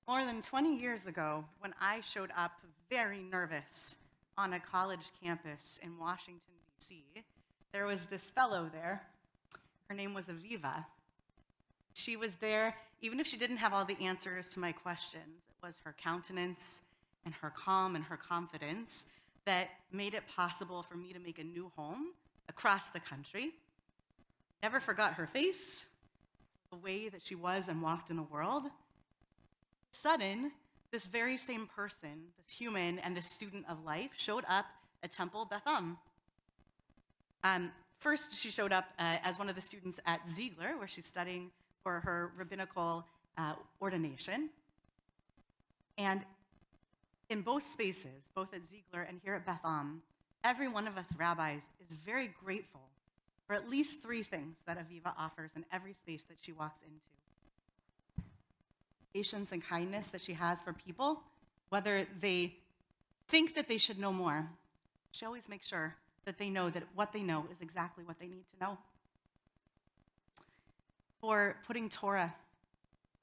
More than 20 years ago, when I showed up very nervous on a college campus in Washington, D.C., there was this fellow there. Her name was Aviva. She was there, even if she didn't have all the answers to my questions. It was her countenance and her calm and her confidence that made it possible for me to make a new home across the country. Never forgot her face, the way that she was and walked in the world. Sudden, this very same person, this human and this student of life, showed up at Temple Beth. First, she showed up as one of the students at Ziegler, where she's studying for her rabbinical ordination. And in both spaces, both at Ziegler and here at Beth, every one of us rabbis is very grateful for at least three things that Aviva offers in every space that she walks into. Patience and kindness that she has for people, whether they think that they should know more. She always makes sure that they know that what they know is exactly what they need to know. For putting Torah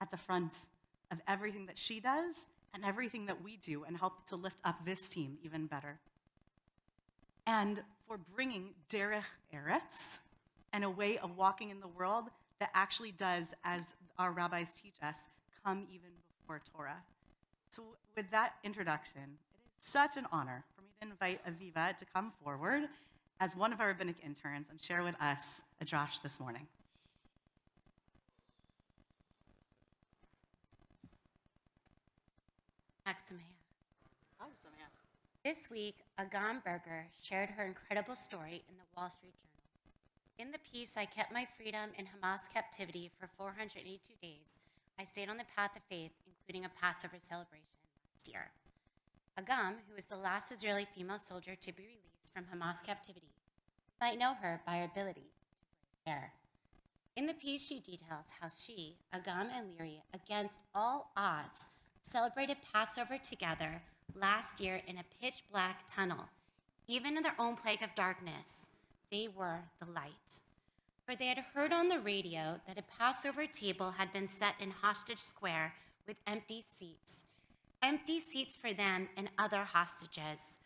at the front of everything that she does and everything that we do and help to lift up this team even better. And for bringing derech eretz and a way of walking in the world that actually does, as our rabbis teach us, come even before Torah. So with that introduction, it is such an honor for me to invite Aviva to come forward as one of our rabbinic interns and share with us a drash this morning. This week, Agam Berger shared her incredible story in the Wall Street Journal. In the piece, I kept my freedom in Hamas captivity for 482 days. I stayed on the path of faith, including a Passover celebration last year. Agam, who is the last Israeli female soldier to be released from Hamas captivity, might know her by her ability to wear hair. In the piece, she details how she, Agam, and Leary, against all odds, celebrated Passover together last year in a pitch-black tunnel. Even in their own plague of darkness, they were the light. For they had heard on the radio that a Passover table had been set in Hostage Square with empty seats for them and other hostages.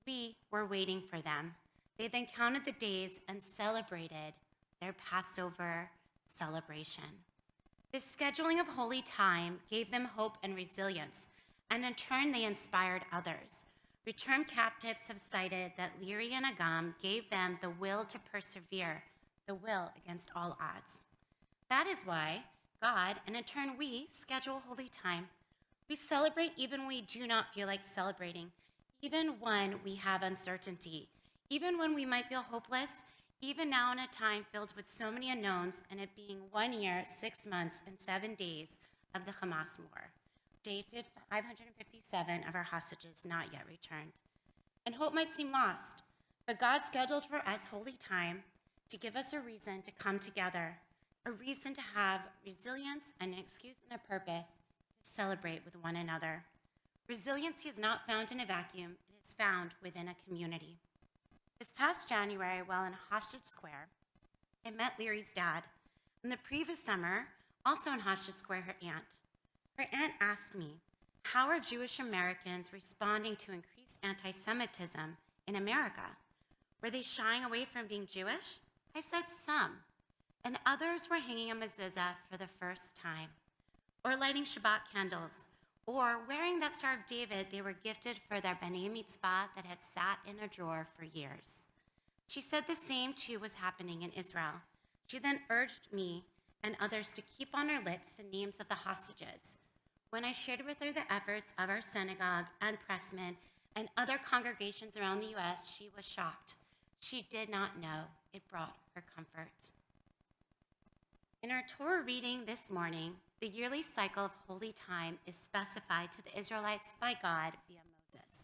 We were waiting for them. They then counted the days and celebrated their Passover celebration. This scheduling of holy time gave them hope and resilience, and in turn, they inspired others. Returned captives have cited that Leary and Agam gave them the will to persevere, the will against all odds. That is why God, and in turn we, schedule holy time. We celebrate even when we do not feel like celebrating, even when we have uncertainty, even when we might feel hopeless, even now in a time filled with so many unknowns, and it being 1 year, 6 months, and 7 days of the Hamas war. Day 557 of our hostages not yet returned. And hope might seem lost, but God scheduled for us holy time to give us a reason to come together, a reason to have resilience and an excuse and a purpose to celebrate with one another. Resiliency is not found in a vacuum, it is found within a community. This past January, while in Hostage Square, I met Leary's dad, and the previous summer, also in Hostage Square, her aunt. Her aunt asked me, how are Jewish Americans responding to increased anti-Semitism in America? Were they shying away from being Jewish? I said some, and others were hanging a mezuzah for the first time, or lighting Shabbat candles, or wearing that Star of David they were gifted for their B'nai Mitzvah that had sat in a drawer for years. She said the same too was happening in Israel. She then urged me and others to keep on our lips the names of the hostages. When I shared with her the efforts of our synagogue and pressmen and other congregations around the U.S., she was shocked. She did not know. It brought her comfort. In our Torah reading this morning, the yearly cycle of holy time is specified to the Israelites by God via Moses.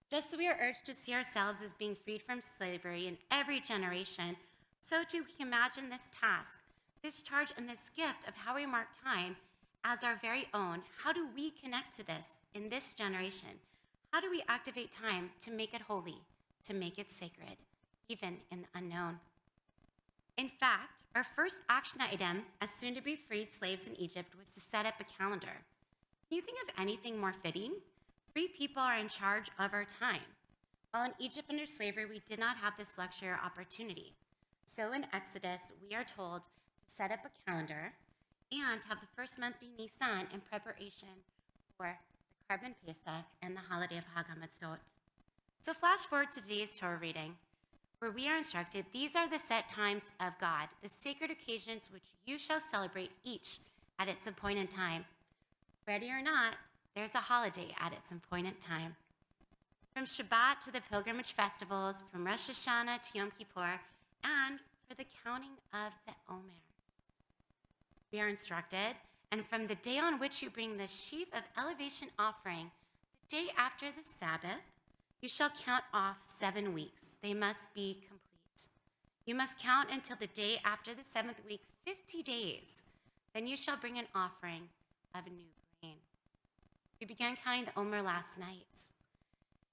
Just as we are urged to see ourselves as being freed from slavery in every generation, so too we imagine this task, this charge, and this gift of how we mark time as our very own. How do we connect to this in this generation? How do we activate time to make it holy, to make it sacred, even in the unknown? In fact, our first action item as soon-to-be-freed slaves in Egypt was to set up a calendar. Can you think of anything more fitting? Free people are in charge of our time. While in Egypt under slavery, we did not have this luxury or opportunity. So in Exodus, we are told to set up a calendar and have the first month be Nisan in preparation for the Karban Pesach and the holiday of Hag HaMatzot. So flash forward to today's Torah reading, where we are instructed, these are the set times of God, the sacred occasions which you shall celebrate each at its appointed time. Ready or not, there's a holiday at its appointed time. From Shabbat to the pilgrimage festivals, from Rosh Hashanah to Yom Kippur, and for the counting of the Omer. We are instructed, and from the day on which you bring the sheaf of elevation offering, the day after the Sabbath, you shall count off 7 weeks. They must be complete. You must count until the day after the 7th week, 50 days. Then you shall bring an offering of new grain. We began counting the Omer last night.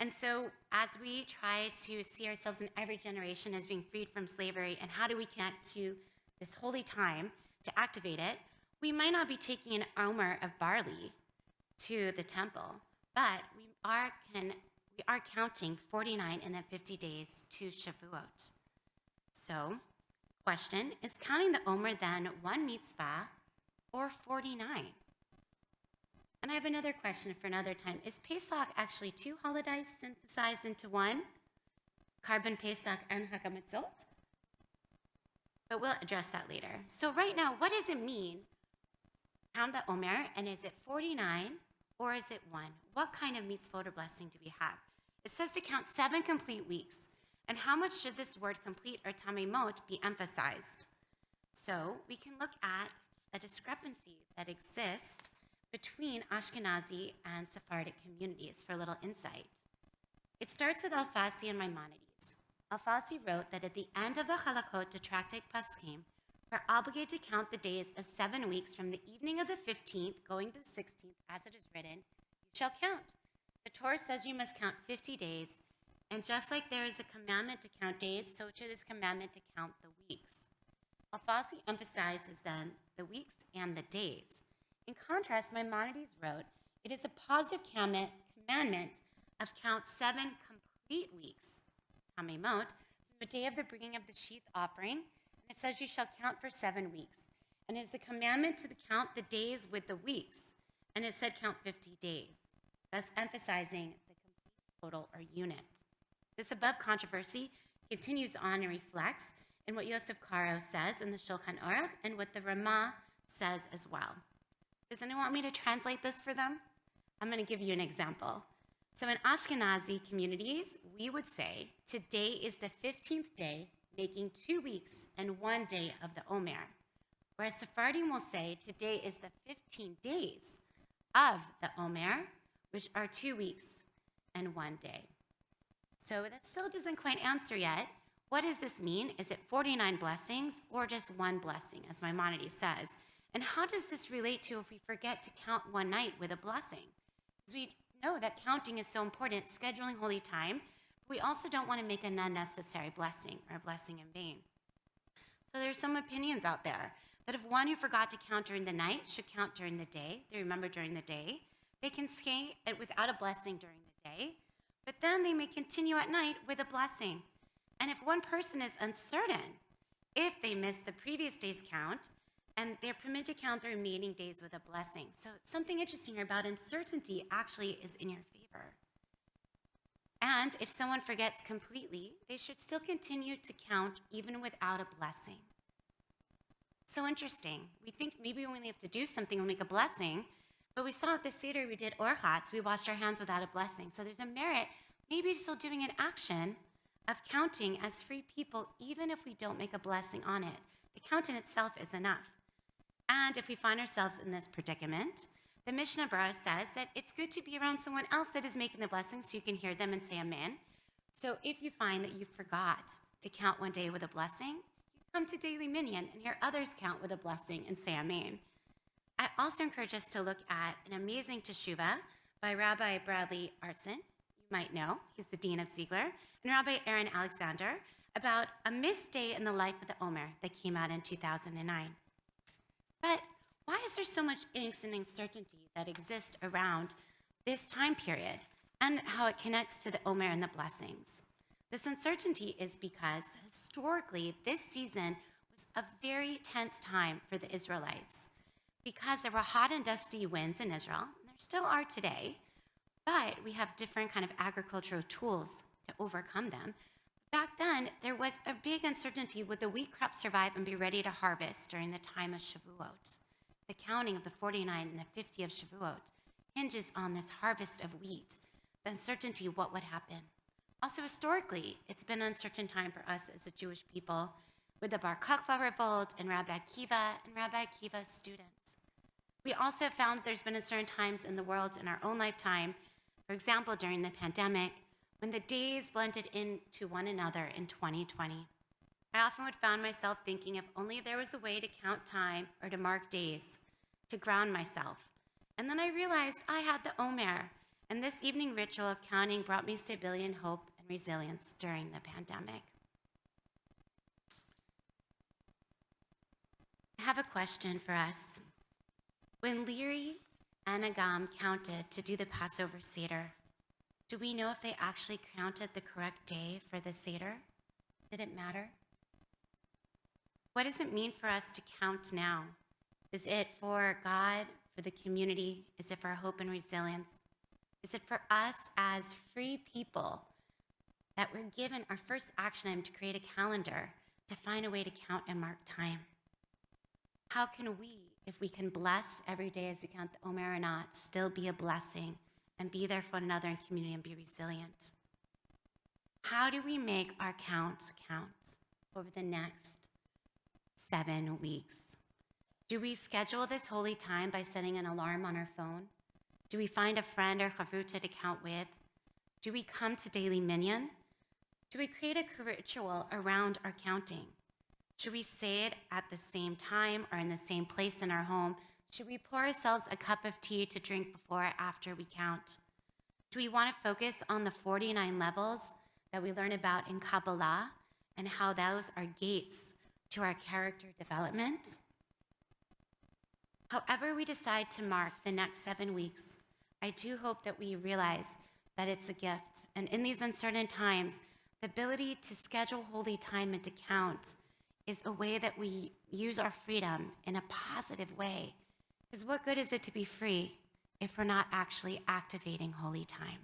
And so as we try to see ourselves in every generation as being freed from slavery, and how do we connect to this holy time to activate it, we might not be taking an omer of barley to the temple, but we are counting 49 and then 50 days to Shavuot. So, question, is counting the omer then 1 mitzvah or 49? And I have another question for another time. Is Pesach actually 2 holidays synthesized into one? Karban Pesach and Hag HaMatzot? But we'll address that later. So right now, what does it mean? Count the Omer, and is it 49 or is it 1? What kind of mitzvot or blessing do we have? It says to count 7 complete weeks. And how much should this word complete or tamimot be emphasized? So we can look at a discrepancy that exists between Ashkenazi and Sephardic communities for a little insight. It starts with Alfasi and Maimonides. Alfasi wrote that at the end of the Halakot to Tractate Paschim, we're obligated to count the days of 7 weeks from the evening of the 15th going to the 16th, as it is written, you shall count. The Torah says you must count 50 days, and just like there is a commandment to count days, so too is a commandment to count the weeks. Alfasi emphasizes then the weeks and the days. In contrast, Maimonides wrote, it is a positive commandment of count 7 complete weeks, tamimot, from the day of the bringing of the sheaf offering, and it says you shall count for 7 weeks. And it is the commandment to count the days with the weeks, and it said count 50 days, thus emphasizing the complete total or unit. This above controversy continues on and reflects in what Yosef Karo says in the Shulchan Aruch and what the Ramah says as well. Does anyone want me to translate this for them? I'm going to give you an example. So in Ashkenazi communities, we would say today is the 15th day, making 2 weeks and 1 day of the Omer. Whereas Sephardim will say today is the 15 days of the Omer, which are 2 weeks and 1 day. So that still doesn't quite answer yet. What does this mean? Is it 49 blessings or just 1 blessing, as Maimonides says? And how does this relate to if we forget to count one night with a blessing? Because we know that counting is so important, scheduling holy time, but we also don't want to make an unnecessary blessing or a blessing in vain. So there's some opinions out there that if one who forgot to count during the night should count during the day, they remember during the day, they can stay without a blessing during the day, but then they may continue at night with a blessing. And if one person is uncertain if they missed the previous day's count, and they're permitted to count the remaining days with a blessing. So something interesting here about uncertainty actually is in your favor. And if someone forgets completely, they should still continue to count even without a blessing. So interesting. We think maybe we only have to do something, we'll make a blessing, but we saw at the Seder we did orchatz, we washed our hands without a blessing. So there's a merit, maybe still doing an action of counting as free people, even if we don't make a blessing on it. The count in itself is enough. And if we find ourselves in this predicament, the Mishnah Berurah says that it's good to be around someone else that is making the blessing so you can hear them and say amen. So if you find that you forgot to count one day with a blessing, you come to Daily Minyan and hear others count with a blessing and say amen. I also encourage us to look at an amazing teshuvah by Rabbi Bradley Artson. You might know, he's the Dean of Ziegler, and Rabbi Aaron Alexander about a missed day in the life of the Omer that came out in 2009. But why is there so much angst and uncertainty that exists around this time period and how it connects to the Omer and the blessings? This uncertainty is because historically this season was a very tense time for the Israelites because there were hot and dusty winds in Israel, and there still are today, but we have different kind of agricultural tools to overcome them. Back then, there was a big uncertainty: would the wheat crop survive and be ready to harvest during the time of Shavuot? The counting of the 49 and the 50 of Shavuot hinges on this harvest of wheat, the uncertainty of what would happen. Also, historically, it's been an uncertain time for us as the Jewish people with the Bar Kokhba revolt and Rabbi Akiva's students. We also found there's been uncertain times in the world in our own lifetime, for example, during the pandemic, when the days blended into one another in 2020. I often would find myself thinking if only there was a way to count time or to mark days, to ground myself. And then I realized I had the Omer, and this evening ritual of counting brought me stability and hope and resilience during the pandemic. I have a question for us. When Leary and Agam counted to do the Passover Seder, do we know if they actually counted the correct day for the Seder? Did it matter? What does it mean for us to count now? Is it for God, for the community? Is it for hope and resilience? Is it for us as free people that we're given our first action item to create a calendar to find a way to count and mark time? How can we, if we can bless every day as we count the Omer or not, still be a blessing and be there for one another in community and be resilient? How do we make our count over the next 7 weeks? Do we schedule this holy time by setting an alarm on our phone? Do we find a friend or chavruta to count with? Do we come to daily minyan? Do we create a ritual around our counting? Should we say it at the same time or in the same place in our home? Should we pour ourselves a cup of tea to drink before or after we count? Do we want to focus on the 49 levels that we learn about in Kabbalah and how those are gates to our character development? However we decide to mark the next 7 weeks, I do hope that we realize that it's a gift. And in these uncertain times, the ability to schedule holy time and to count is a way that we use our freedom in a positive way. Because what good is it to be free if we're not actually activating holy time?